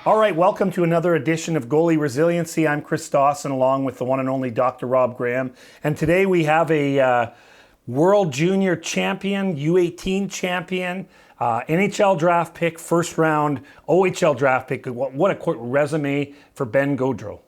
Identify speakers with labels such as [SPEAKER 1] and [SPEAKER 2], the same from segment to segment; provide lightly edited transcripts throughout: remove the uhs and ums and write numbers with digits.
[SPEAKER 1] All right, welcome to another edition of Goalie Resiliency. I'm Chris Dawson along with the one and only Dr. Rob Graham. And today we have a World Junior champion, U18 champion, NHL draft pick, first round OHL draft pick. What a resume for Ben Gaudreau.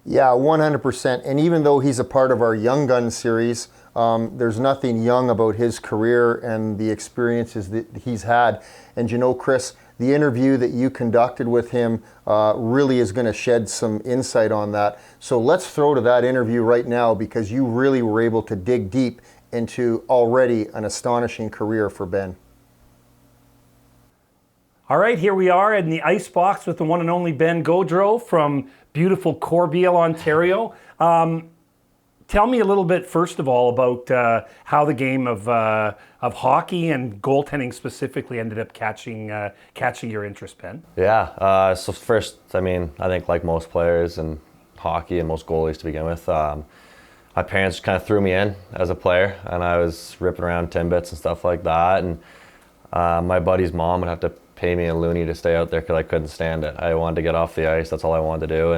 [SPEAKER 2] Yeah, 100%. And even though he's a part of our Young Gun series, there's nothing young about his career and the experiences that he's had. And you know, Chris, the interview that you conducted with him really is going to shed some insight on that. So let's throw to that interview right now, because you really were able to dig deep into already an astonishing career for Ben.
[SPEAKER 1] All right, here we are in the ice box with the one and only Ben Gaudreau from beautiful Corbeil, Ontario. Tell me a little bit, first of all, about how the game of hockey and goaltending specifically ended up catching your interest, Ben.
[SPEAKER 3] Yeah, so first, I think like most players in hockey and most goalies to begin with, my parents kind of threw me in as a player, and I was ripping around Timbits and stuff like that. And my buddy's mom would have to pay me a loonie to stay out there because I couldn't stand it. I wanted to get off the ice. That's all I wanted to do.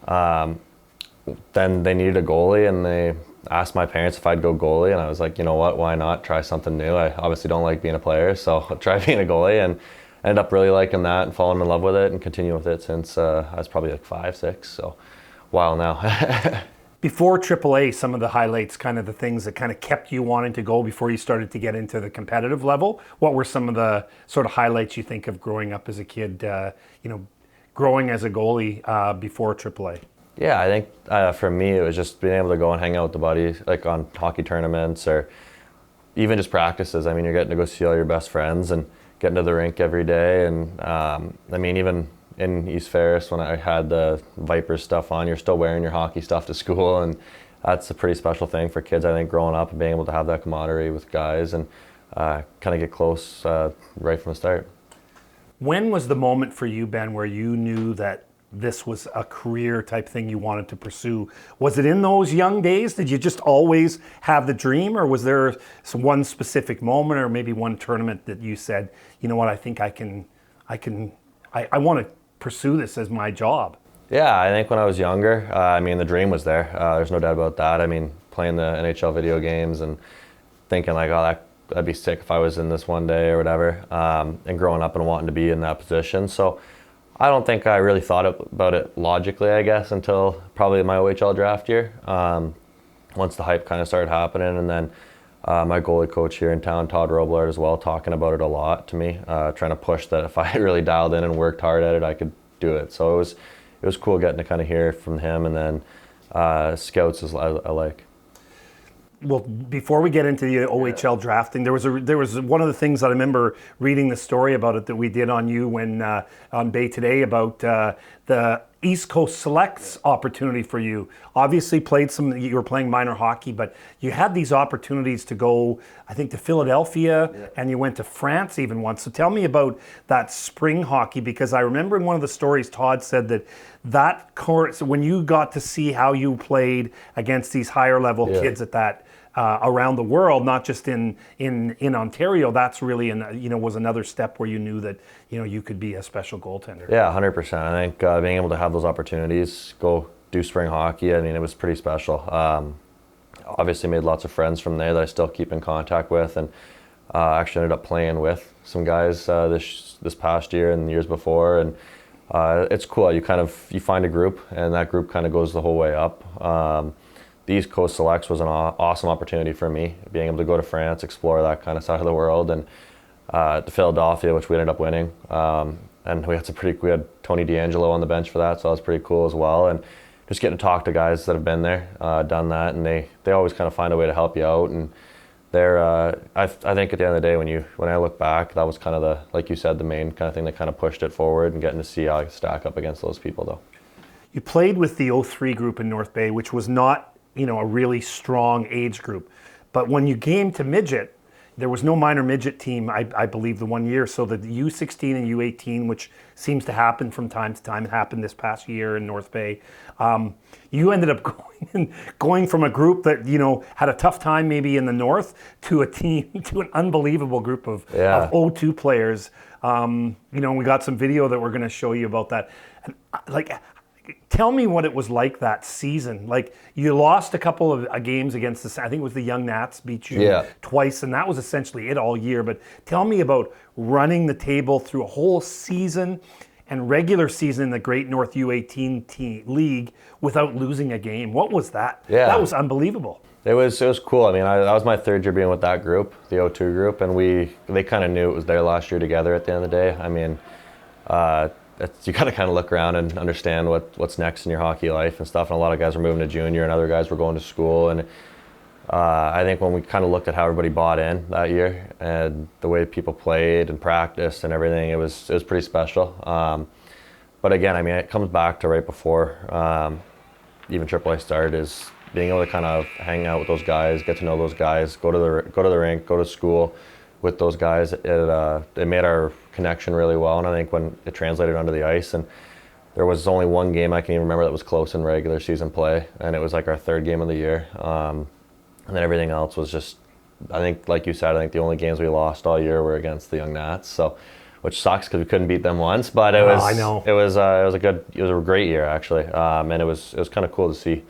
[SPEAKER 3] And then they needed a goalie, and they asked my parents if I'd go goalie, and I was like, you know what, why not try something new? I obviously don't like being a player, so I'll try being a goalie, and ended up really liking that and falling in love with it and continue with it since I was probably like 5, 6, so a while now.
[SPEAKER 1] Before AAA, some of the highlights, kind of the things that kind of kept you wanting to go before you started to get into the competitive level, what were some of the sort of highlights you think of growing up as a kid, growing as a goalie before AAA?
[SPEAKER 3] Yeah, I think for me, it was just being able to go and hang out with the buddies, like on hockey tournaments or even just practices. You're getting to go see all your best friends and getting to the rink every day. And even in East Ferris, when I had the Vipers stuff on, you're still wearing your hockey stuff to school. And that's a pretty special thing for kids, I think, growing up and being able to have that camaraderie with guys and kind of get close right from the start.
[SPEAKER 1] When was the moment for you, Ben, where you knew that this was a career type thing you wanted to pursue? Was it in those young days? Did you just always have the dream, or was there one specific moment or maybe one tournament that you said, you know what, I think I want to pursue this as my job?
[SPEAKER 3] Yeah, I think when I was younger, the dream was there. There's no doubt about that. Playing the NHL video games and thinking like, oh, that'd be sick if I was in this one day or whatever, and growing up and wanting to be in that position. So I don't think I really thought about it logically, I guess, until probably my OHL draft year. Once the hype kind of started happening, and then my goalie coach here in town, Todd Roblard as well, talking about it a lot to me, trying to push that if I really dialed in and worked hard at it, I could do it. So it was cool getting to kind of hear from him, and then scouts is I like.
[SPEAKER 1] Well, before we get into the OHL drafting, there was one of the things that I remember reading the story about it that we did on you when on Bay Today about the East Coast Selects opportunity for you. Obviously, you were playing minor hockey, but you had these opportunities to go, I think, to Philadelphia, and you went to France even once. So tell me about that spring hockey, because I remember in one of the stories, Todd said that course, when you got to see how you played against these higher level kids at that around the world, not just in Ontario, that's really was another step where you knew that you could be a special goaltender.
[SPEAKER 3] Yeah, 100%. I think being able to have those opportunities, go do spring hockey, it was pretty special. Obviously made lots of friends from there that I still keep in contact with, and actually ended up playing with some guys this past year and the years before, and it's cool. You find a group, and that group kind of goes the whole way up. The East Coast Selects was an awesome opportunity for me, being able to go to France, explore that kind of side of the world, and to Philadelphia, which we ended up winning. And we had Tony D'Angelo on the bench for that, so that was pretty cool as well. And just getting to talk to guys that have been there, done that, and they always kind of find a way to help you out. And I think at the end of the day, when I look back, that was kind of like you said, the main kind of thing that kind of pushed it forward, and getting to see how I stack up against those people though.
[SPEAKER 1] You played with the 03 group in North Bay, which was not a really strong age group. But when you came to midget, there was no minor midget team, I believe, the one year. So the U16 and U18, which seems to happen from time to time, it happened this past year in North Bay. You ended up going from a group that, you know, had a tough time maybe in the north to a team, to an unbelievable group of O2 players. You know, we got some video that we're going to show you about that. And, like, tell me what it was like that season. Like, you lost a couple of games against I think it was the Young Nats beat you twice, and that was essentially it all year. But tell me about running the table through a whole season and regular season in the Great North U18 League without losing a game. What was that?
[SPEAKER 3] Yeah.
[SPEAKER 1] That was unbelievable.
[SPEAKER 3] It was cool. I mean, that was my third year being with that group, the O2 group, and they kind of knew it was their last year together at the end of the day. I mean, you got to kind of look around and understand what's next in your hockey life and stuff. And a lot of guys were moving to junior, and other guys were going to school. And I think when we kind of looked at how everybody bought in that year and the way people played and practiced and everything, it was pretty special. But again, I mean, it comes back to right before even AAA started, is being able to kind of hang out with those guys, get to know those guys, go to the rink, go to school with those guys. It made our connection really well, and I think when it translated onto the ice, and there was only one game I can even remember that was close in regular season play, and it was like our third game of the year, and then everything else was just, I think, like you said, I think the only games we lost all year were against the Young Nats, so, which sucks because we couldn't beat them once, but it was a great year actually, and it was kind of cool to see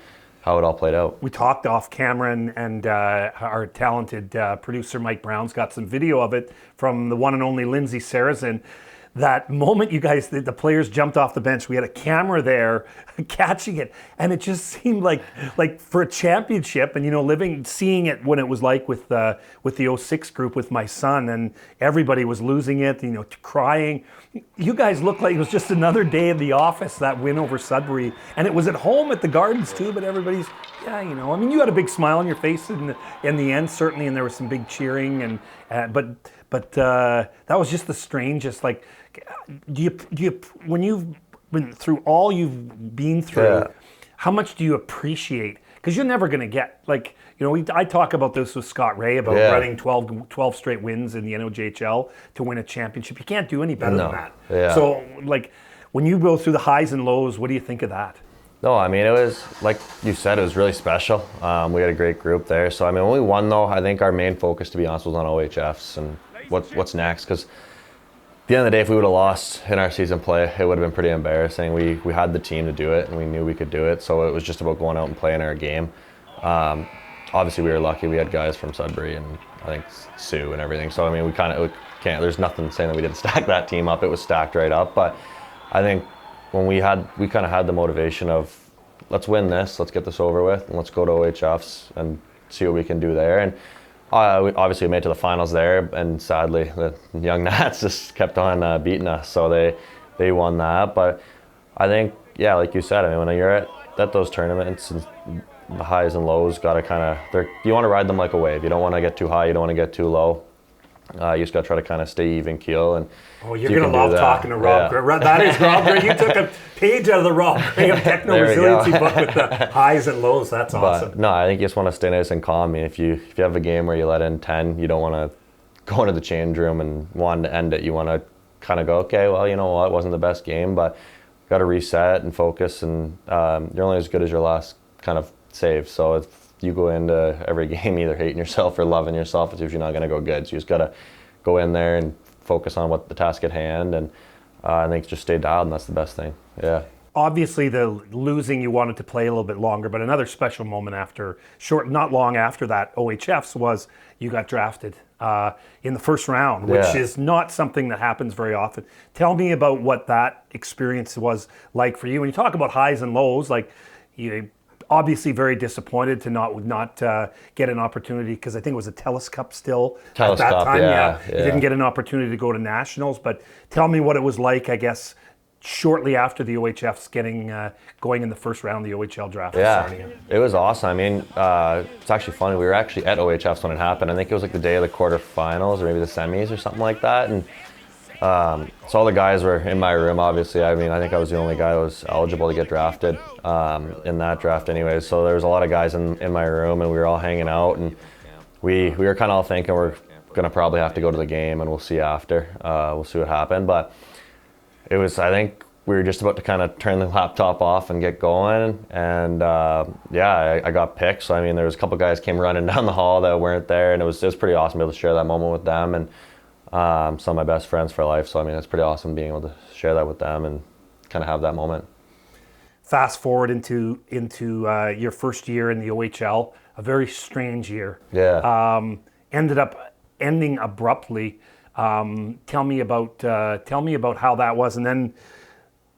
[SPEAKER 3] how it all played out.
[SPEAKER 1] We talked off camera, and our talented producer Mike Brown's got some video of it from the one and only Lindsay Sarrazin. That moment you guys, the players jumped off the bench, we had a camera there catching it, and it just seemed like for a championship, and you know, seeing it when it was like with the 06 group with my son, and everybody was losing it, you know, crying. You guys looked like it was just another day in the office, that win over Sudbury, and it was at home at the Gardens too, but everybody's, yeah, you know, I mean, you had a big smile on your face in the end, certainly, and there was some big cheering, and but that was just the strangest. Like, do you when you've been through all you've been through, how much do you appreciate? Because you're never going to get, like, you know, I talk about this with Scott Ray about running 12 straight wins in the NOJHL to win a championship. You can't do any better than that. Yeah. So, like, when you go through the highs and lows, what do you think of that?
[SPEAKER 3] No, I mean, it was, like you said, it was really special. We had a great group there. So, I mean, when we won, though, I think our main focus, to be honest, was on OHFs and what's next. Because at the end of the day, if we would have lost in our season play, it would have been pretty embarrassing. We had the team to do it, and we knew we could do it. So it was just about going out and playing our game. Obviously, we were lucky. We had guys from Sudbury and I think Sioux and everything. So, I mean, we can't, there's nothing saying that we didn't stack that team up. It was stacked right up. But I think when we kind of had the motivation of, let's win this, let's get this over with, and let's go to OHFs and see what we can do there. And we obviously made it to the finals there, and sadly the Young Nats just kept on beating us, so they won that. But I think, yeah, like you said, I mean, when you're at those tournaments, and the highs and lows got to kind of, you want to ride them like a wave. You don't want to get too high, you don't want to get too low. You just got to try to kind of stay even keel. And
[SPEAKER 1] you're going to love talking to Rob. Yeah. That is Rob Gray. You took a page out of the Rob Gray of Techno Resiliency book with the highs and lows. That's awesome.
[SPEAKER 3] But no, I think you just want to stay nice and calm. I mean, if you have a game where you let in 10, you don't want to go into the change room and want to end it. You want to kind of go, okay, well, you know what, it wasn't the best game, but got to reset and focus. And you're only as good as your last kind of save. So if you go into every game either hating yourself or loving yourself, it's usually not going to go good. So you just got to go in there and focus on what the task at hand, and I think just stay dialed, and that's the best thing. Yeah.
[SPEAKER 1] Obviously, the losing, you wanted to play a little bit longer, but another special moment not long after that OHFs was you got drafted in the first round, which is not something that happens very often. Tell me about what that experience was like for you. When you talk about highs and lows, like, you obviously very disappointed to not get an opportunity, because I think it was a Telus Cup still at that time. Yeah. You didn't get an opportunity to go to nationals, but tell me what it was like, I guess, shortly after the OHFs getting going in the first round of the OHL draft.
[SPEAKER 3] Yeah, it was awesome. I mean, it's actually funny. We were actually at OHFs when it happened. I think it was like the day of the quarterfinals or maybe the semis or something like that. And so all the guys were in my room, obviously. I mean, I think I was the only guy that was eligible to get drafted in that draft anyways. So there was a lot of guys in my room, and we were all hanging out, and we were kind of all thinking we're gonna probably have to go to the game, and we'll see after. We'll see what happened. But it was, I think we were just about to kind of turn the laptop off and get going, and I got picked. So I mean, there was a couple guys came running down the hall that weren't there, and it was pretty awesome to be able to share that moment with them, and some of my best friends for life. So I mean, it's pretty awesome being able to share that with them and kind of have that moment.
[SPEAKER 1] Fast forward into your first year in the OHL, a very strange year.
[SPEAKER 3] Yeah.
[SPEAKER 1] Ended up ending abruptly. Tell me about how that was, and then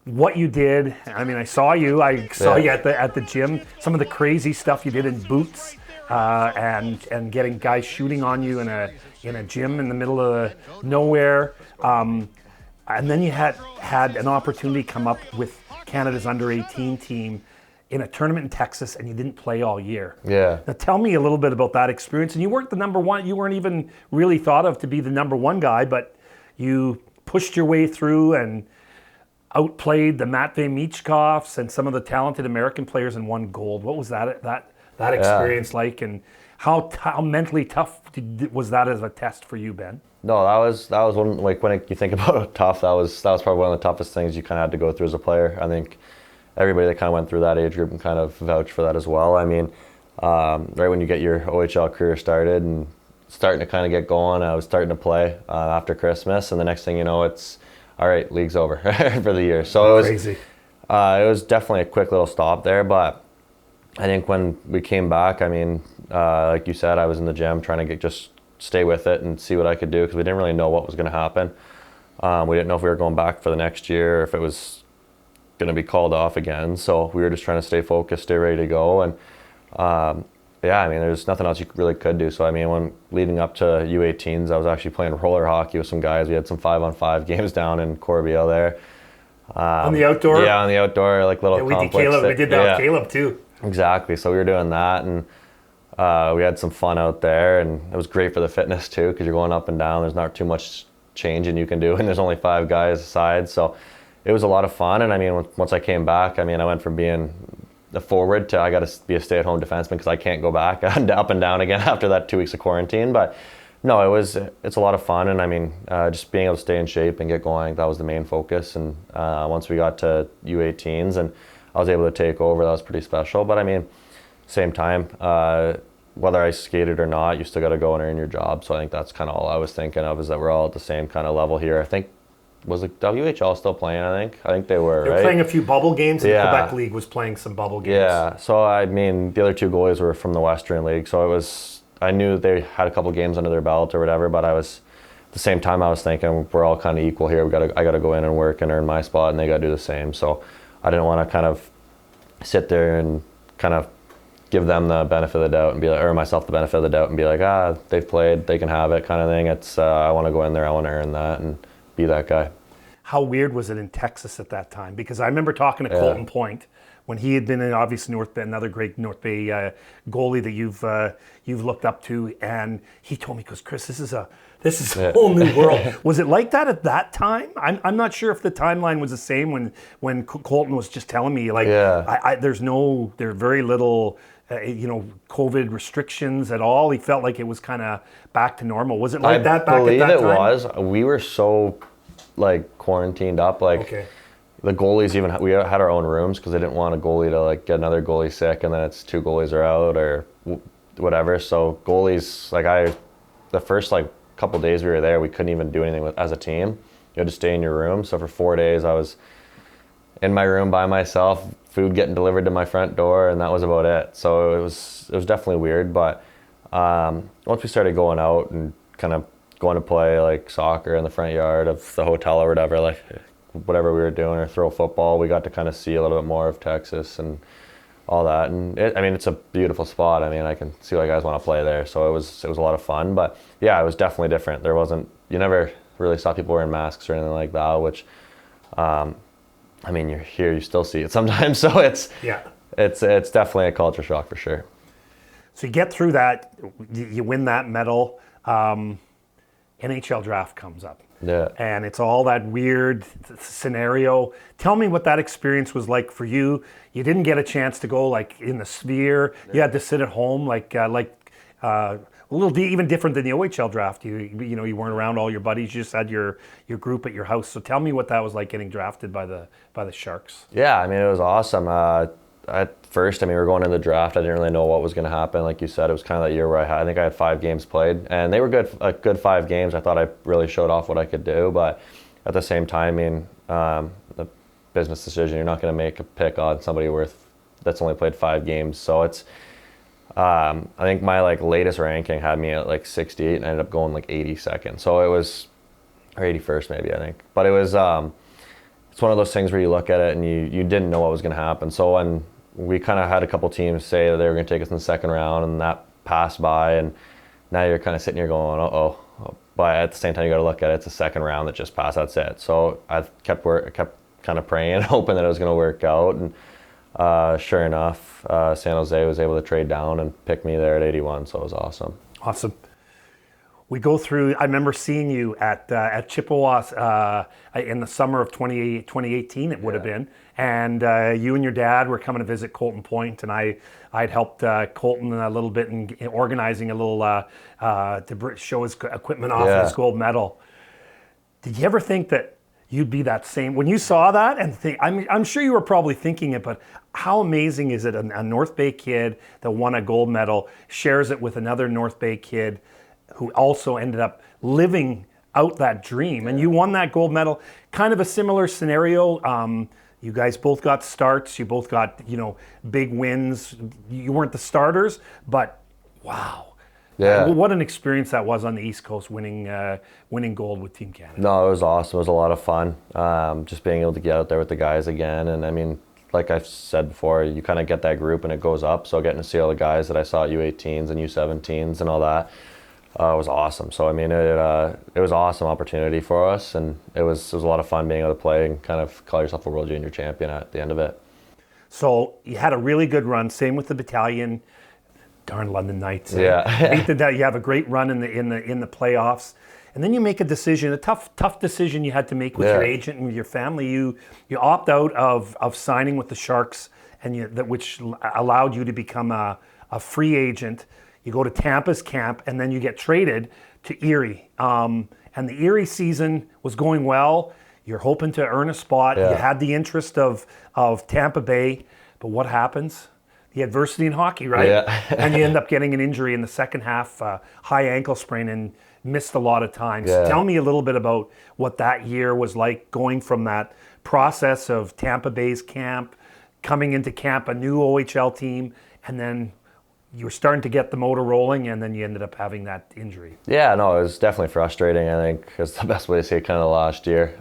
[SPEAKER 1] what you did. I mean, I saw you at the gym. Some of the crazy stuff you did in boots, and getting guys shooting on you in a gym in the middle of nowhere. And then you had an opportunity come up with Canada's under-18 team in a tournament in Texas, and you didn't play all year.
[SPEAKER 3] Yeah.
[SPEAKER 1] Now tell me a little bit about that experience. And you weren't the number one. You weren't even really thought of to be the number one guy, but you pushed your way through and outplayed the Matvei Michkovs and some of the talented American players and won gold. What was that experience like, and how mentally tough was that as a test for you, Ben?
[SPEAKER 3] No, that was one, like, when you think about it tough, that was probably one of the toughest things you kind of had to go through as a player. I think everybody that kind of went through that age group can kind of vouch for that as well. I mean, right when you get your OHL career started and starting to kind of get going, I was starting to play after Christmas, and the next thing you know, it's all right, league's over for the year. So it was crazy. It was definitely a quick little stop there, but I think when we came back, I mean, like you said, I was in the gym trying to just stay with it and see what I could do, because we didn't really know what was going to happen. We didn't know if we were going back for the next year, or if it was going to be called off again. So we were just trying to stay focused, stay ready to go. And I mean, there's nothing else you really could do. So I mean, when leading up to U18s, I was actually playing roller hockey with some guys. We had some 5-on-5 games down in Corbeil there.
[SPEAKER 1] On the outdoor?
[SPEAKER 3] Yeah, on the outdoor, like little complex.
[SPEAKER 1] We did that with Caleb too.
[SPEAKER 3] Exactly. So we were doing that, and we had some fun out there, and it was great for the fitness too, because you're going up and down. There's not too much changing you can do, and there's only 5 guys aside. So it was a lot of fun. And I mean, once I came back, I mean, I went from being a forward to I got to be a stay-at-home defenseman because I can't go back up and down again after that 2 weeks of quarantine. But no, it's a lot of fun, and I mean, just being able to stay in shape and get going, that was the main focus. And once we got to U18s and I was able to take over, that was pretty special. But I mean, same time, whether I skated or not, you still got to go and earn your job. So I think that's kind of all I was thinking of, is that we're all at the same kind of level here. I think, was the WHL still playing? I think they were. They were
[SPEAKER 1] playing a few bubble games, and the Quebec League was playing some bubble games.
[SPEAKER 3] Yeah. So I mean, the other 2 goalies were from the Western League, so I knew they had a couple games under their belt or whatever. But at the same time, I was thinking we're all kind of equal here. I got to go in and work and earn my spot, and they got to do the same. So I didn't want to kind of sit there and kind of give them the benefit of the doubt and be like, or myself the benefit of the doubt and be like, they've played, they can have it, kind of thing. It's I want to go in there, I want to earn that and be that guy.
[SPEAKER 1] How weird was it in Texas at that time? Because I remember talking to Colton Point when he had been in, obviously, North Bay, another great North Bay goalie that you've looked up to, and he told me, he goes, Chris, this is a whole new world. Was it like that at that time? I'm not sure if the timeline was the same when Colton was just telling me, like, there's very little COVID restrictions at all. He felt like it was kind of back to normal. Was it like that back at that time?
[SPEAKER 3] I believe it was. We were so like quarantined up, like the goalies we had our own rooms because they didn't want a goalie to like get another goalie sick and then it's 2 goalies are out or whatever. So goalies, like the first like couple days we were there, we couldn't even do anything as a team. You had to stay in your room. So for 4 days I was in my room by myself, food getting delivered to my front door, and that was about it. So it was definitely weird, but once we started going out and kind of going to play like soccer in the front yard of the hotel or whatever, like whatever we were doing, or throw football, we got to kind of see a little bit more of Texas and all that. And it's a beautiful spot. I mean, I can see why guys want to play there. So it was a lot of fun, but yeah, it was definitely different. You never really saw people wearing masks or anything like that, which, I mean, you're here, you still see it sometimes. So it's definitely a culture shock for sure.
[SPEAKER 1] So you get through that, you win that medal, NHL draft comes up.
[SPEAKER 3] Yeah.
[SPEAKER 1] And it's all that weird scenario. Tell me what that experience was like for you. You didn't get a chance to go like in the Sphere. You had to sit at home like even different than the OHL draft. You weren't around all your buddies. You just had your group at your house. So tell me what that was like getting drafted by the Sharks.
[SPEAKER 3] Yeah, I mean, it was awesome. At first, I mean, we were going in the draft. I didn't really know what was going to happen. Like you said, it was kind of that year where I think I had 5 games played, and they were good 5 games. I thought I really showed off what I could do, but at the same time, I mean, the business decision, you're not going to make a pick on somebody that's only played 5 games. So it's, I think my latest ranking had me at 68, and I ended up going 82nd. So it was, or 81st maybe, I think. But it was, it's one of those things where you look at it and you didn't know what was going to happen. So when we kind of had a couple teams say that they were going to take us in the 2nd round, and that passed by, and now you're kind of sitting here going, uh-oh. But at the same time, you got to look at it. It's a 2nd round that just passed. That's it. So I kept kind of praying and hoping that it was going to work out. And sure enough, San Jose was able to trade down and pick me there at 81. So it was awesome.
[SPEAKER 1] Awesome. We go through, I remember seeing you at Chippewas in the summer of 2018, it would have been. And you and your dad were coming to visit Colton Point, and I'd helped Colton a little bit in organizing a little to show his equipment off his gold medal. Did you ever think that you'd be that same when you saw that? And I'm sure you were probably thinking it, but how amazing is it? A North Bay kid that won a gold medal shares it with another North Bay kid who also ended up living out that dream. And you won that gold medal. Kind of a similar scenario. You guys both got starts. You both got, big wins. You weren't the starters, but wow.
[SPEAKER 3] Yeah.
[SPEAKER 1] What an experience that was on the East Coast, winning gold with Team Canada.
[SPEAKER 3] No, it was awesome. It was a lot of fun. Just being able to get out there with the guys again. And I mean, like I've said before, you kind of get that group and it goes up. So getting to see all the guys that I saw at U18s and U17s and all that, was awesome. So I mean, it was an awesome opportunity for us, and it was a lot of fun being able to play and kind of call yourself a World Junior Champion at the end of it.
[SPEAKER 1] So you had a really good run. Same with the battalion. Darn London Knights.
[SPEAKER 3] Yeah.
[SPEAKER 1] Hate that you have a great run in the playoffs, and then you make a decision, a tough decision you had to make with your agent and with your family. You opt out of signing with the Sharks, and which allowed you to become a free agent. You go to Tampa's camp, and then you get traded to Erie. And the Erie season was going well. You're hoping to earn a spot.
[SPEAKER 3] Yeah.
[SPEAKER 1] You had the interest of Tampa Bay, but what happens? The adversity in hockey, right?
[SPEAKER 3] Yeah.
[SPEAKER 1] And you end up getting an injury in the second half, high ankle sprain, and missed a lot of times.
[SPEAKER 3] Yeah.
[SPEAKER 1] Tell me a little bit about what that year was like, going from that process of Tampa Bay's camp, coming into camp, a new OHL team, and then you were starting to get the motor rolling, and then you ended up having that injury.
[SPEAKER 3] Yeah, no, it was definitely frustrating. I think is the best way to say it. Kind of last year.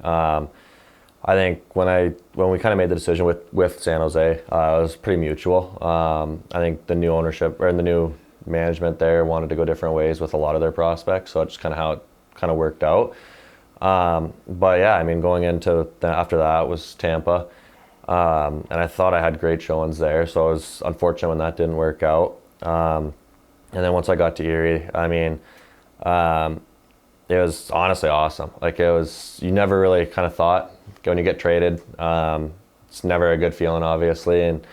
[SPEAKER 3] I think when we kind of made the decision with San Jose, it was pretty mutual. I think the new ownership or the new management there wanted to go different ways with a lot of their prospects, so it's just kind of how it kind of worked out. But yeah, I mean, going into after that was Tampa, and I thought I had great showings there, so I was unfortunate when that didn't work out. And then once I got to Erie, I mean, it was honestly awesome. Like you never really kind of thought when you get traded, it's never a good feeling, obviously. And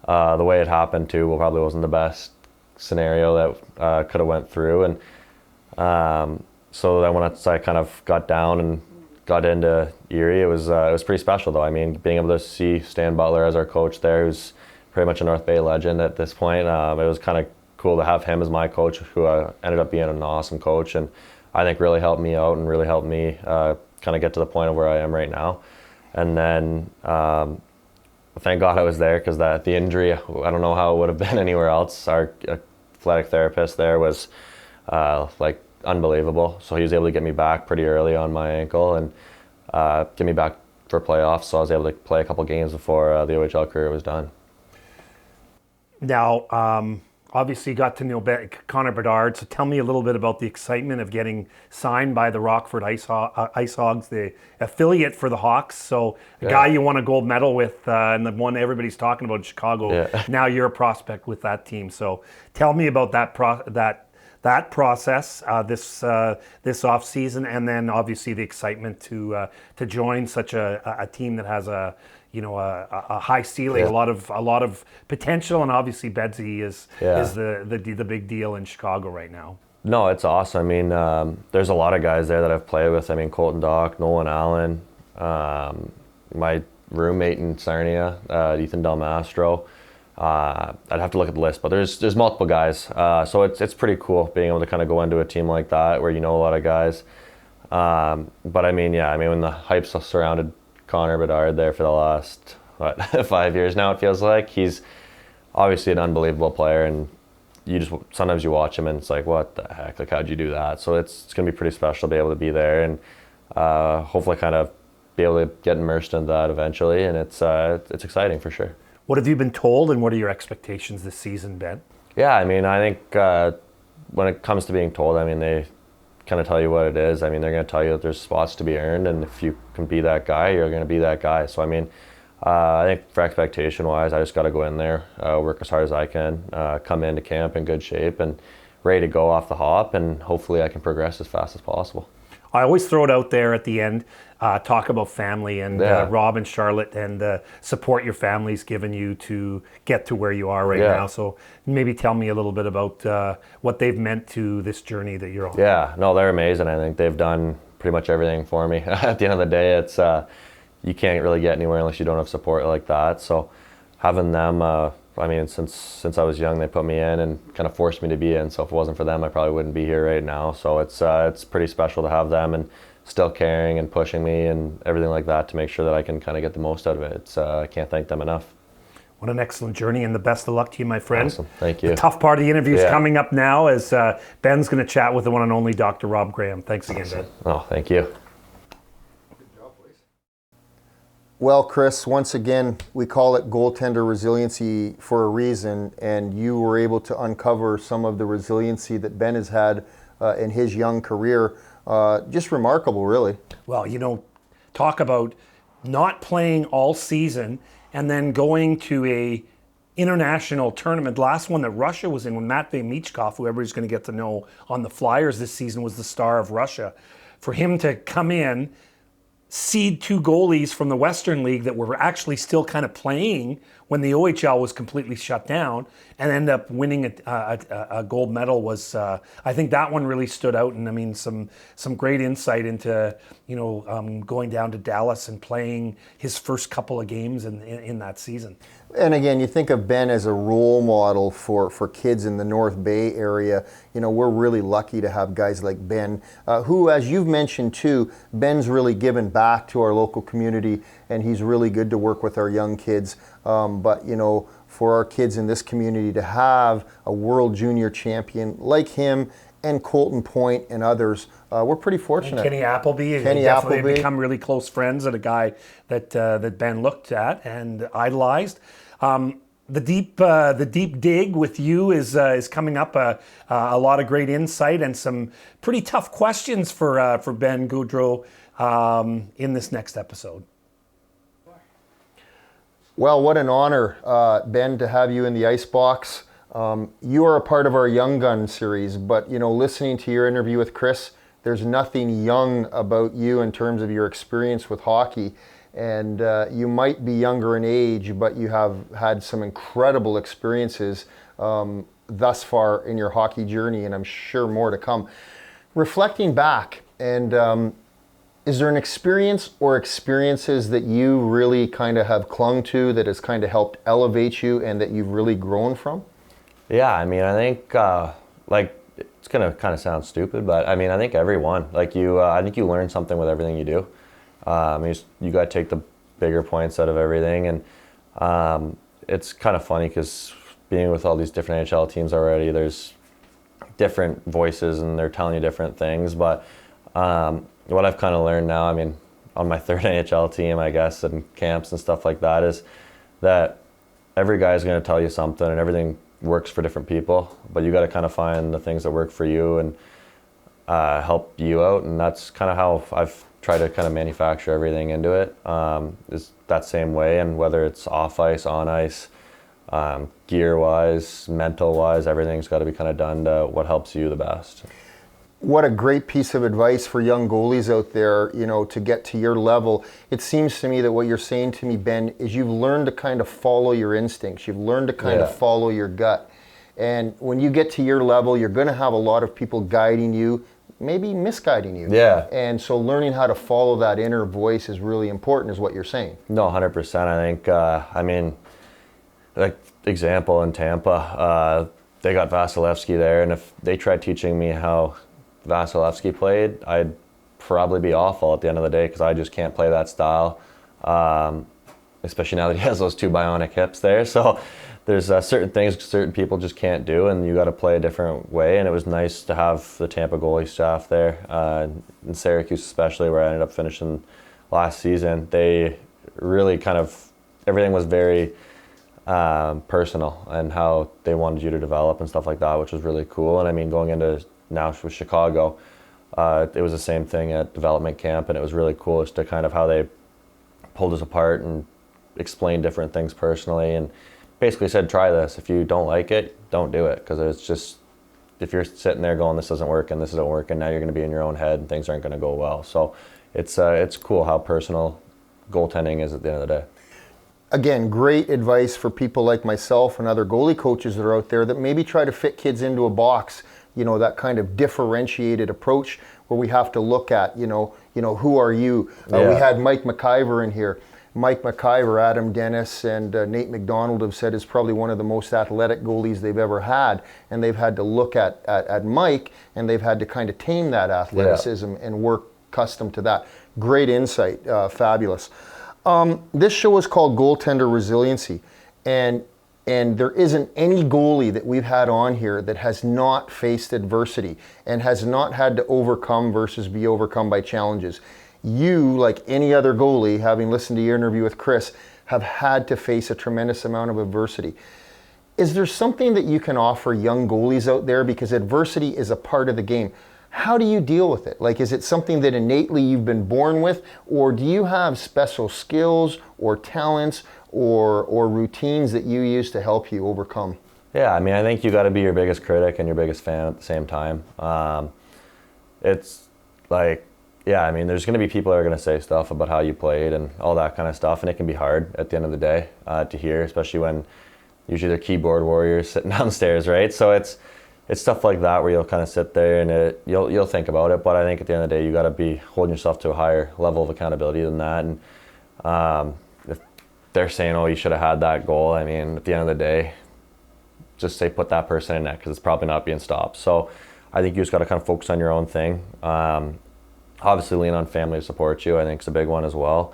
[SPEAKER 3] the way it happened too, probably wasn't the best scenario that could have went through. And so then once I kind of got down and got into Erie, it was pretty special though. I mean, being able to see Stan Butler as our coach there, who's pretty much a North Bay legend at this point. It was kind of cool to have him as my coach, who ended up being an awesome coach, and I think really helped me out and really helped me kind of get to the point of where I am right now. And then thank God I was there, because the injury, I don't know how it would have been anywhere else. Our athletic therapist there was unbelievable. So he was able to get me back pretty early on my ankle and get me back for playoffs. So I was able to play a couple games before the OHL career was done.
[SPEAKER 1] Now, obviously you got to know Connor Bedard, so tell me a little bit about the excitement of getting signed by the Rockford Ice Hogs, the affiliate for the Hawks. So a guy you won a gold medal with, and the one everybody's talking about in Chicago. Yeah. Now you're a prospect with that team. So tell me about that process this off season, and then obviously the excitement to join such a team that has a high ceiling, a lot of potential, and obviously Bedsy is the big deal in Chicago right now.
[SPEAKER 3] No, it's awesome. I mean, there's a lot of guys there that I've played with. I mean, Colton Dock, Nolan Allen, my roommate in Sarnia, Ethan Del Mastro. I'd have to look at the list, but there's multiple guys. So it's pretty cool being able to kind of go into a team like that where you know a lot of guys. But I mean, yeah, I mean, when the hype surrounded Connor Bedard there for the last, 5 years now, it feels like, he's obviously an unbelievable player, and sometimes you watch him and it's like, what the heck, like, how'd you do that? So it's going to be pretty special to be able to be there, and hopefully kind of be able to get immersed in that eventually, and it's exciting for sure.
[SPEAKER 1] What have you been told, and what are your expectations this season, Ben?
[SPEAKER 3] Yeah, I mean, I think when it comes to being told, I mean, they kind of tell you what it is. I mean, they're going to tell you that there's spots to be earned, and if you can be that guy, you're going to be that guy. So I mean, I think for expectation-wise, I just got to go in there, work as hard as I can, come into camp in good shape and ready to go off the hop, and hopefully I can progress as fast as possible.
[SPEAKER 1] I always throw it out there at the end, talk about family and Rob and Charlotte and the support your family's given you to get to where you are right now. So maybe tell me a little bit about what they've meant to this journey that you're on.
[SPEAKER 3] Yeah, no, they're amazing. I think they've done pretty much everything for me. At the end of the day, it's you can't really get anywhere unless you don't have support like that. So having them, I mean, since I was young, they put me in and kind of forced me to be in. So if it wasn't for them, I probably wouldn't be here right now. So it's pretty special to have them and still caring and pushing me and everything like that to make sure that I can kind of get the most out of it. I can't thank them enough.
[SPEAKER 1] What an excellent journey, and the best of luck to you, my friend.
[SPEAKER 3] Awesome. Thank you.
[SPEAKER 1] The tough part of the interview is coming up now, as Ben's going to chat with the one and only Dr. Rob Graham. Thanks again, Ben.
[SPEAKER 3] Oh, thank you.
[SPEAKER 2] Well, Chris, once again, we call it goaltender resiliency for a reason, and you were able to uncover some of the resiliency that Ben has had in his young career. Just remarkable, really.
[SPEAKER 1] Well, you know, talk about not playing all season and then going to a international tournament. Last one that Russia was in, when Matvei Michkov, who everybody's going to get to know on the Flyers this season, was the star of Russia. For him to come in, seed two goalies from the Western League that were actually still kind of playing when the OHL was completely shut down, and end up winning a gold medal was, I think that one really stood out. And I mean, some great insight into, you know, going down to Dallas and playing his first couple of games in that season.
[SPEAKER 2] And again, you think of Ben as a role model for kids in the North Bay area. You know, we're really lucky to have guys like Ben, who, as you've mentioned too, Ben's really given back to our local community, and he's really good to work with our young kids. But, you know, for our kids in this community to have a world junior champion like him and Colton Point and others, we're pretty fortunate.
[SPEAKER 1] And Kenny Appleby, definitely become really close friends, and a guy that Ben looked at and idolized. The deep dig with you is coming up. A lot of great insight and some pretty tough questions for Ben Gaudreau in this next episode.
[SPEAKER 2] Well, what an honor, Ben, to have you in the Icebox. You are a part of our Young Gun series, but, you know, listening to your interview with Chris, there's nothing young about you in terms of your experience with hockey. And you might be younger in age, but you have had some incredible experiences thus far in your hockey journey, and I'm sure more to come. Reflecting back, and is there an experience or experiences that you really kind of have clung to that has kind of helped elevate you and that you've really grown from?
[SPEAKER 3] Yeah, I mean, I think, like, it's going to kind of sound stupid, but I mean, I think everyone, like you, I think you learn something with everything you do. I mean, you got to take the bigger points out of everything. And it's kind of funny because being with all these different NHL teams already, there's different voices and they're telling you different things. But what I've kind of learned now, I mean, on my third NHL team, I guess, and camps and stuff like that, is that every guy's going to tell you something and everything works for different people, but you got to kind of find the things that work for you and help you out. And that's kind of how I've tried to kind of manufacture everything into it, is that same way. And whether it's off ice, on ice, gear wise, mental wise, everything's got to be kind of done to what helps you the best.
[SPEAKER 2] What a great piece of advice for young goalies out there, you know, to get to your level. It seems to me that what you're saying to me, Ben, is you've learned to kind of follow your instincts. You've learned to kind of follow your gut. And when you get to your level, you're going to have a lot of people guiding you, maybe misguiding you.
[SPEAKER 3] Yeah.
[SPEAKER 2] And so learning how to follow that inner voice is really important, is what you're saying.
[SPEAKER 3] No, 100%. I think, I mean, like example in Tampa, they got Vasilevsky there, and if they tried teaching me how Vasilevsky played, I'd probably be awful at the end of the day because I just can't play that style, especially now that he has those 2 bionic hips there. So there's certain things certain people just can't do, and you got to play a different way. And it was nice to have the Tampa goalie staff there, in Syracuse especially, where I ended up finishing last season. They really kind of, everything was very personal and how they wanted you to develop and stuff like that, which was really cool. And I mean, going into now with Chicago, it was the same thing at development camp, and it was really cool as to kind of how they pulled us apart and explained different things personally, and basically said, try this. If you don't like it, don't do it, because it's just, if you're sitting there going, this doesn't work and this isn't working, now you're going to be in your own head and things aren't going to go well. So it's cool how personal goaltending is at the end of the day.
[SPEAKER 2] Again, great advice for people like myself and other goalie coaches that are out there that maybe try to fit kids into a box, you know, that kind of differentiated approach where we have to look at, you know, who are you? We had Mike McIver in here. Mike McIver, Adam Dennis, and Nate McDonald have said is probably one of the most athletic goalies they've ever had. And they've had to look at Mike, and they've had to kind of tame that athleticism and work custom to that. Great insight, fabulous. This show is called Goaltender Resiliency, and there isn't any goalie that we've had on here that has not faced adversity and has not had to overcome versus be overcome by challenges. You, like any other goalie, having listened to your interview with Chris, have had to face a tremendous amount of adversity. Is there something that you can offer young goalies out there? Because adversity is a part of the game. How do you deal with it? Like, is it something that innately you've been born with, or do you have special skills or talents or routines that you use to help you overcome?
[SPEAKER 3] Yeah, I mean, I think you got to be your biggest critic and your biggest fan at the same time. It's like, yeah, I mean, there's going to be people that are going to say stuff about how you played and all that kind of stuff, and it can be hard at the end of the day to hear, especially when usually they're keyboard warriors sitting downstairs, right? So it's stuff like that where you'll kind of sit there and you'll think about it, but I think at the end of the day, you got to be holding yourself to a higher level of accountability than that. And if they're saying, oh, you should have had that goal, I mean, at the end of the day, just say put that person in net because it's probably not being stopped. So I think you just got to kind of focus on your own thing. Obviously lean on family to support you, I think is a big one as well.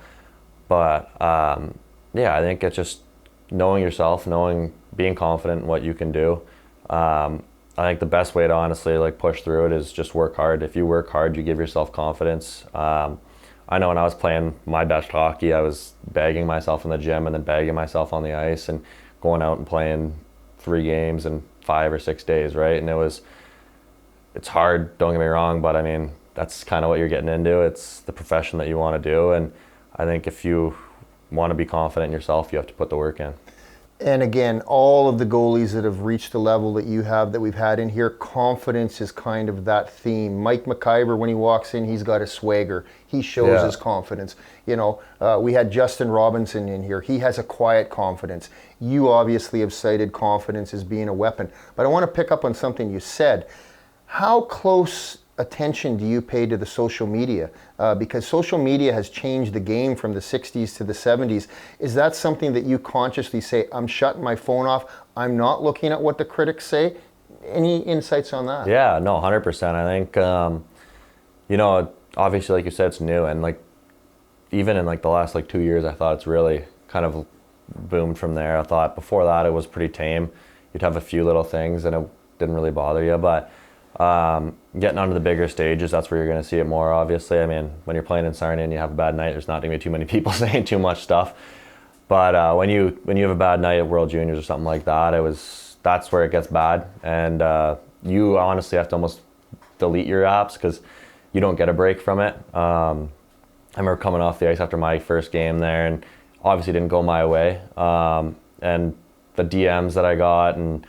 [SPEAKER 3] But yeah, I think it's just knowing yourself, being confident in what you can do. I think the best way to honestly like push through it is just work hard. If you work hard, you give yourself confidence. I know when I was playing my best hockey, I was bagging myself in the gym and then bagging myself on the ice and going out and playing 3 games in 5 or 6 days, right? And it's hard, don't get me wrong, but I mean, that's kind of what you're getting into. It's the profession that you want to do. And I think if you want to be confident in yourself, you have to put the work in.
[SPEAKER 2] And again, all of the goalies that have reached the level that you have, that we've had in here, confidence is kind of that theme. Mike McIver, when he walks in, he's got a swagger. He shows his confidence. You know, we had Justin Robinson in here. He has a quiet confidence. You obviously have cited confidence as being a weapon. But I want to pick up on something you said. How close attention do you pay to the social media? Because social media has changed the game from the 60s to the 70s. Is that something that you consciously say, I'm shutting my phone off, I'm not looking at what the critics say? Any insights on that?
[SPEAKER 3] Yeah, no, 100%. I think, you know, obviously, like you said, it's new. And like, even in like the last like 2 years, I thought it's really kind of boomed from there. I thought before that it was pretty tame. You'd have a few little things and it didn't really bother you. But getting onto the bigger stages, that's where you're going to see it more, obviously. I mean, when you're playing in Sarnia and you have a bad night, there's not going to be too many people saying too much stuff. But when you have a bad night at World Juniors or something like that, that's where it gets bad. And you honestly have to almost delete your apps because you don't get a break from it. I remember coming off the ice after my first game there, and obviously didn't go my way. And the DMs that I got and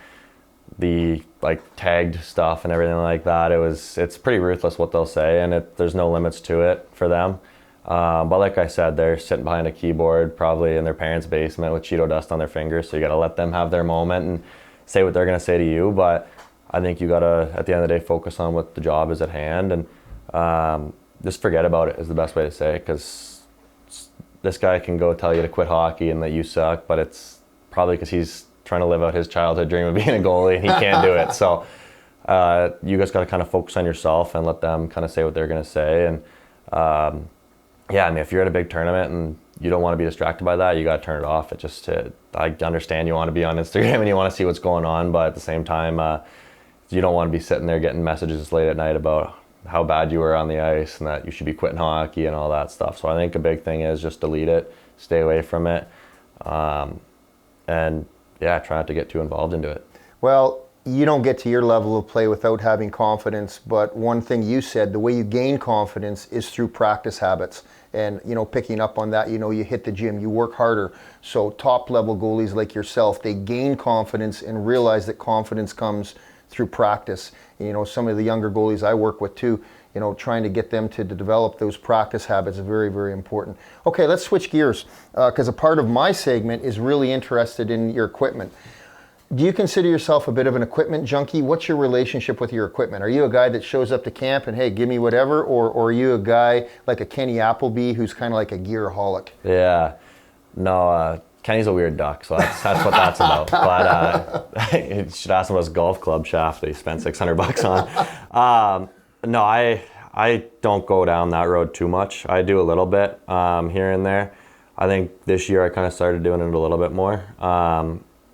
[SPEAKER 3] the like tagged stuff and everything like that, it's pretty ruthless what they'll say, and there's no limits to it for them. But like I said, they're sitting behind a keyboard probably in their parents' basement with Cheeto dust on their fingers, so you got to let them have their moment. And say what they're going to say to you, but I think you got to, at the end of the day, focus on what the job is at hand, and just forget about it is the best way to say it, because this guy can go tell you to quit hockey and that you suck, but it's probably because he's trying to live out his childhood dream of being a goalie and he can't do it. So you guys got to kind of focus on yourself and let them kind of say what they're going to say. And yeah, I mean, if you're at a big tournament and you don't want to be distracted by that, you got to turn it off. I understand you want to be on Instagram and you want to see what's going on, but at the same time, you don't want to be sitting there getting messages late at night about how bad you were on the ice and that you should be quitting hockey and all that stuff. So I think a big thing is just delete it, stay away from it, and yeah, try not to get too involved into it.
[SPEAKER 2] Well, you don't get to your level of play without having confidence, but one thing you said, the way you gain confidence is through practice habits. And, picking up on that, you hit the gym, you work harder. So top level goalies like yourself, they gain confidence and realize that confidence comes through practice. Some of the younger goalies I work with too, trying to get them to develop those practice habits is very, very important. Okay, let's switch gears, because a part of my segment is really interested in your equipment. Do you consider yourself a bit of an equipment junkie? What's your relationship with your equipment? Are you a guy that shows up to camp and, hey, give me whatever? Or are you a guy like a Kenny Appleby who's kind of like a gearaholic?
[SPEAKER 3] Yeah. No, Kenny's a weird duck, so that's what that's about. But you should ask him about his golf club shaft that he spent $600 on. No, I don't go down that road too much. I do a little bit here and there. I think this year I kind of started doing it a little bit more.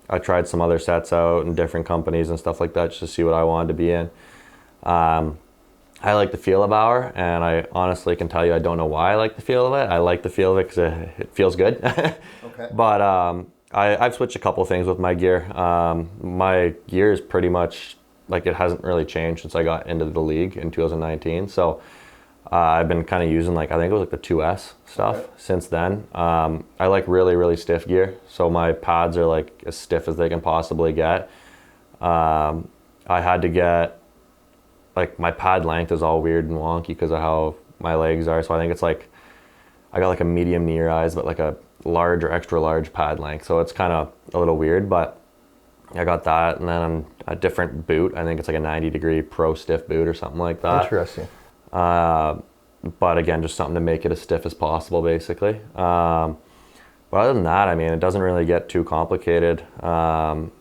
[SPEAKER 3] I tried some other sets out in different companies and stuff like that just to see what I wanted to be in. I like the feel of Bauer, and I honestly can tell you I don't know why I like the feel of it. I like the feel of it because it feels good.
[SPEAKER 2] Okay.
[SPEAKER 3] But I've switched a couple things with my gear. My gear is pretty much, like, it hasn't really changed since I got into the league in 2019. So I've been kind of using, like, I think it was like the 2S stuff since then. I like really, really stiff gear. So my pads are like as stiff as they can possibly get. I had to get, like, my pad length is all weird and wonky because of how my legs are. So I think it's like, I got like a medium knee rise, but like a large or extra large pad length. So it's kind of a little weird, but I got that. And then a different boot. I think it's like a 90-degree pro stiff boot or something like that.
[SPEAKER 2] Interesting.
[SPEAKER 3] But again, just something to make it as stiff as possible, basically. But other than that, I mean, it doesn't really get too complicated. Trying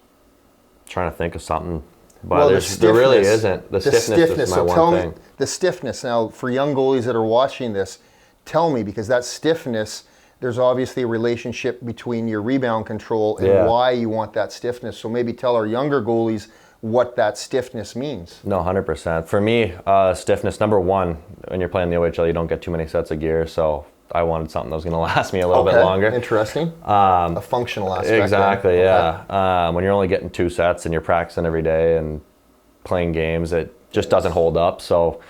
[SPEAKER 3] to think of something, but
[SPEAKER 2] well,
[SPEAKER 3] there really isn't. The stiffness is my one thing.
[SPEAKER 2] The stiffness. Now, for young goalies that are watching this, tell me, because that stiffness, there's obviously a relationship between your rebound control and why you want that stiffness. So maybe tell our younger goalies what that stiffness means.
[SPEAKER 3] No, 100%. For me, stiffness, number one, when you're playing the OHL, you don't get too many sets of gear, so I wanted something that was going to last me a little bit longer.
[SPEAKER 2] Interesting. A functional aspect.
[SPEAKER 3] Exactly, yeah. When you're only getting 2 sets and you're practicing every day and playing games, it just doesn't hold up. So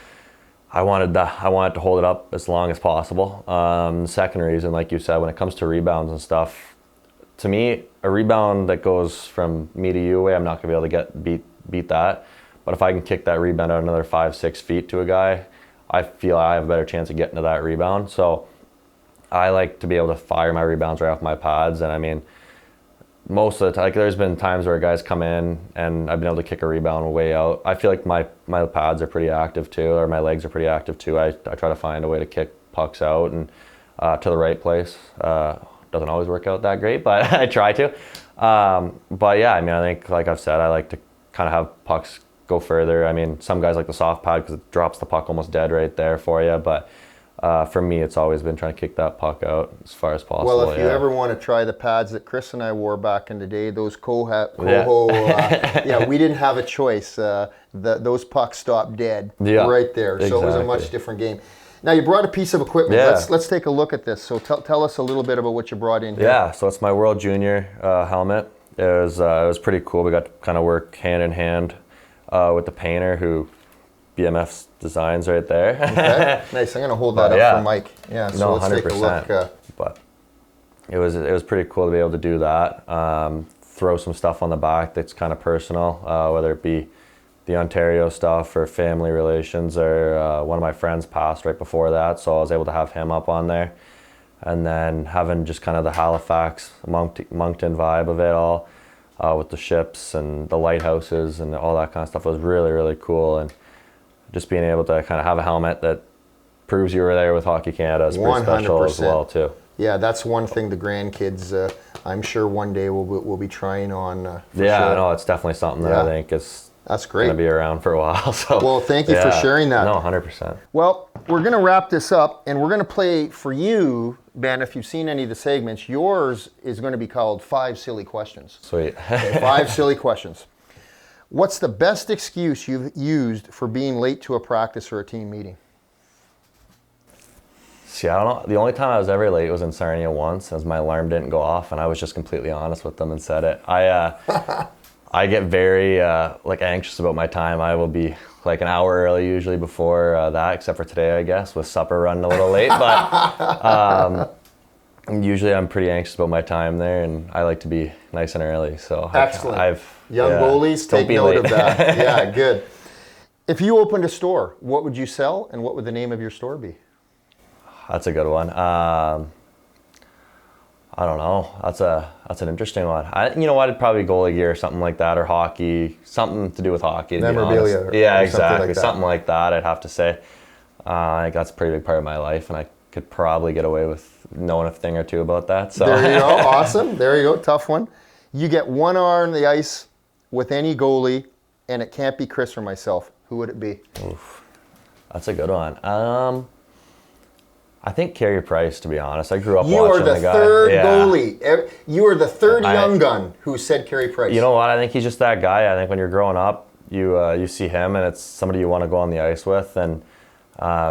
[SPEAKER 3] I wanted to hold it up as long as possible. The second reason, like you said, when it comes to rebounds and stuff, to me, a rebound that goes from me to you away, I'm not going to be able to beat that. But if I can kick that rebound out another 5-6 feet to a guy, I feel I have a better chance of getting to that rebound. So I like to be able to fire my rebounds right off my pads. And I mean, most of the time, like, there's been times where guys come in and I've been able to kick a rebound way out. I feel like my pads are pretty active too, or my legs are pretty active too. I try to find a way to kick pucks out and to the right place. Doesn't always work out that great, but I try to. But yeah, I mean, I think, like I've said, I like to kind of have pucks go further. I mean, some guys like the soft pad because it drops the puck almost dead right there for you. But for me, it's always been trying to kick that puck out as far as possible.
[SPEAKER 2] Well, if you ever want to try the pads that Chris and I wore back in the day, those we didn't have a choice. Those pucks stopped dead right there. So it was a much different game. Now, you brought a piece of equipment. Let's take a look at this. So tell us a little bit about what you brought in here.
[SPEAKER 3] Yeah, so it's my World Junior helmet. It was pretty cool. We got to kind of work hand in hand with the painter who BMF designs right there.
[SPEAKER 2] Okay, nice. I'm going to hold that up for Mike. Yeah, so let's 100%. Take a look.
[SPEAKER 3] But it was pretty cool to be able to do that. Throw some stuff on the back that's kind of personal, whether it be the Ontario stuff or family relations, or one of my friends passed right before that, so I was able to have him up on there. And then having just kind of the Halifax, Moncton vibe of it all. with the ships and the lighthouses and all that kind of stuff. It was really, really cool. And just being able to kind of have a helmet that proves you were there with Hockey Canada is pretty special as well too.
[SPEAKER 2] Yeah, that's one thing the grandkids, I'm sure one day will be trying on.
[SPEAKER 3] Yeah,
[SPEAKER 2] sure.
[SPEAKER 3] no, it's definitely something that I think is
[SPEAKER 2] that's great.
[SPEAKER 3] Going to be around for a while. So
[SPEAKER 2] well, thank you for sharing that.
[SPEAKER 3] No, 100%.
[SPEAKER 2] Well, we're going to wrap this up, and we're going to play for you, Ben. If you've seen any of the segments, yours is going to be called 5 Silly Questions.
[SPEAKER 3] Sweet.
[SPEAKER 2] Okay, 5 silly questions. What's the best excuse you've used for being late to a practice or a team meeting?
[SPEAKER 3] See, I don't know. The only time I was ever late was in Sarnia once, as my alarm didn't go off, and I was just completely honest with them and said it. I get very anxious about my time. I will be like an hour early usually before that, except for today, I guess, with supper running a little late. But usually I'm pretty anxious about my time there, and I like to be nice and early. So
[SPEAKER 2] excellent. Young goalies, take note of that. Yeah, good. If you opened a store, what would you sell, and what would the name of your store be?
[SPEAKER 3] That's a good one. I don't know. That's an interesting one. You know what? It'd probably be goalie gear or something like that, or hockey, something to do with hockey.
[SPEAKER 2] Memorabilia.
[SPEAKER 3] Yeah, exactly. Something like that. I'd have to say. I think that's a pretty big part of my life, and I could probably get away with knowing a thing or two about that. So
[SPEAKER 2] there you go. Awesome. There you go. Tough one. You get 1 hour on the ice with any goalie, and it can't be Chris or myself. Who would it be?
[SPEAKER 3] Oof. That's a good one. I think Carey Price, to be honest. I grew up watching the guy. You are the third
[SPEAKER 2] goalie. You are the third young gun who said Carey Price.
[SPEAKER 3] You know what? I think he's just that guy. I think when you're growing up, you see him, and it's somebody you want to go on the ice with, and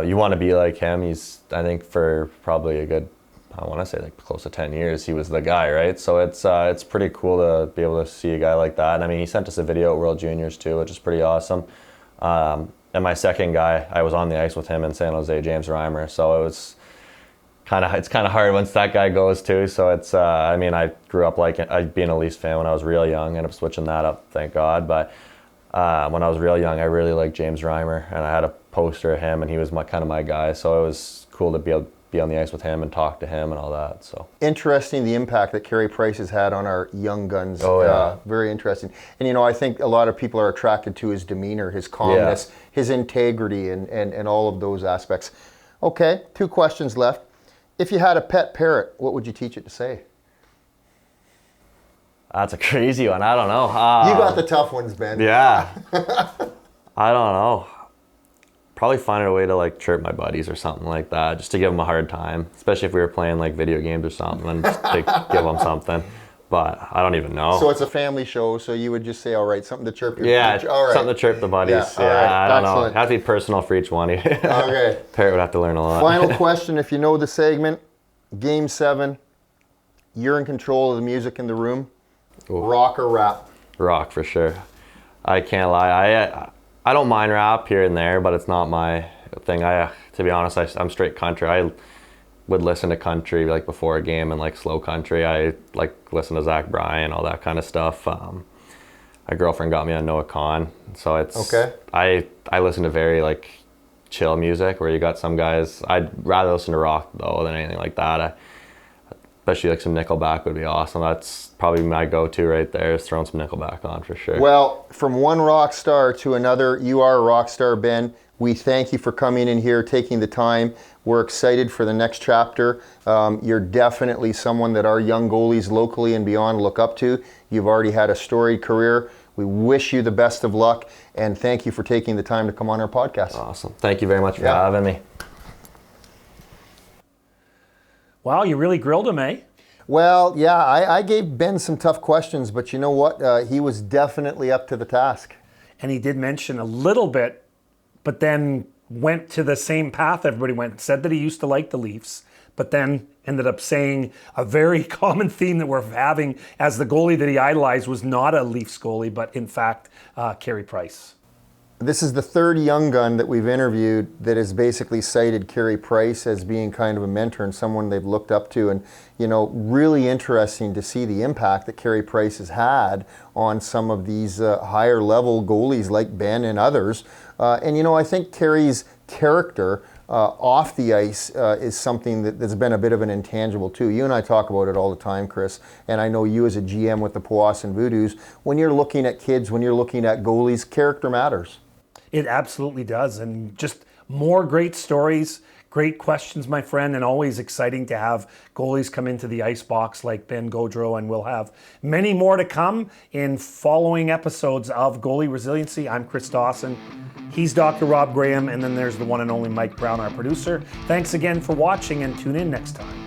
[SPEAKER 3] you want to be like him. He's, I think, for probably a good, I want to say like close to 10 years, he was the guy, right? So it's pretty cool to be able to see a guy like that. And I mean, he sent us a video at World Juniors too, which is pretty awesome. And my second guy, I was on the ice with him in San Jose, James Reimer. So it's kind of hard once that guy goes too. So I mean, I grew up being a Leafs fan when I was real young. Ended up switching that up, thank God. But when I was real young, I really liked James Reimer, and I had a poster of him, and he was my guy. So it was cool to be able to be on the ice with him and talk to him and all that. So
[SPEAKER 2] interesting, the impact that Carey Price has had on our young guns.
[SPEAKER 3] Oh yeah,
[SPEAKER 2] very interesting. And I think a lot of people are attracted to his demeanor, his calmness, his integrity, and all of those aspects. Okay, 2 questions left. If you had a pet parrot, what would you teach it to say?
[SPEAKER 3] That's a crazy one. I don't know.
[SPEAKER 2] You got the tough ones, Ben.
[SPEAKER 3] Yeah. I don't know. Probably finding a way to chirp my buddies or something like that, just to give them a hard time, especially if we were playing video games or something, and just to give them something. But I don't even know.
[SPEAKER 2] So it's a family show, so you would just say, all right, something to chirp your
[SPEAKER 3] buddies.
[SPEAKER 2] All right.
[SPEAKER 3] Something to chirp the buddies.
[SPEAKER 2] Yeah, right.
[SPEAKER 3] I don't know. It has to be personal for each one.
[SPEAKER 2] Okay.
[SPEAKER 3] Parrot would have to learn a lot.
[SPEAKER 2] Final question, if you know the segment, Game 7, you're in control of the music in the room. Ooh. Rock or rap?
[SPEAKER 3] Rock, for sure. I can't lie. I don't mind rap here and there, but it's not my thing. To be honest, I'm straight country. I would listen to country before a game, and slow country. I listen to Zach Bryan, all that kind of stuff. My girlfriend got me on Noah Kahan, so it's
[SPEAKER 2] okay.
[SPEAKER 3] I listen to very chill music, where you got some guys. I'd rather listen to rock though than anything like that. Especially some Nickelback would be awesome. That's probably my go-to right there, is throwing some Nickelback on for sure.
[SPEAKER 2] Well, from one rock star to another, you are a rock star, Ben. We thank you for coming in here, taking the time. We're excited for the next chapter. You're definitely someone that our young goalies locally and beyond look up to. You've already had a storied career. We wish you the best of luck, and thank you for taking the time to come on our podcast.
[SPEAKER 3] Awesome. Thank you very much for having me.
[SPEAKER 1] Wow, you really grilled him, eh?
[SPEAKER 2] Well, yeah, I gave Ben some tough questions, but you know what? He was definitely up to the task.
[SPEAKER 1] And he did mention a little bit, but then went to the same path everybody went. Said that he used to like the Leafs, but then ended up saying a very common theme that we're having as the goalie that he idolized was not a Leafs goalie, but in fact, Carey Price.
[SPEAKER 2] This is the third young gun that we've interviewed that has basically cited Carey Price as being kind of a mentor and someone they've looked up to. And, really interesting to see the impact that Carey Price has had on some of these higher level goalies like Ben and others. And I think Carey's character off the ice is something that's been a bit of an intangible too. You and I talk about it all the time, Chris, and I know you as a GM with the Powassan Voodoos, when you're looking at kids, when you're looking at goalies, character matters.
[SPEAKER 1] It absolutely does. And just more great stories, great questions, my friend, and always exciting to have goalies come into the ice box like Ben Gaudreau, and we'll have many more to come in following episodes of Goalie Resiliency. I'm Chris Dawson. He's Dr. Rob Graham, and then there's the one and only Mike Brown, our producer. Thanks again for watching, and tune in next time.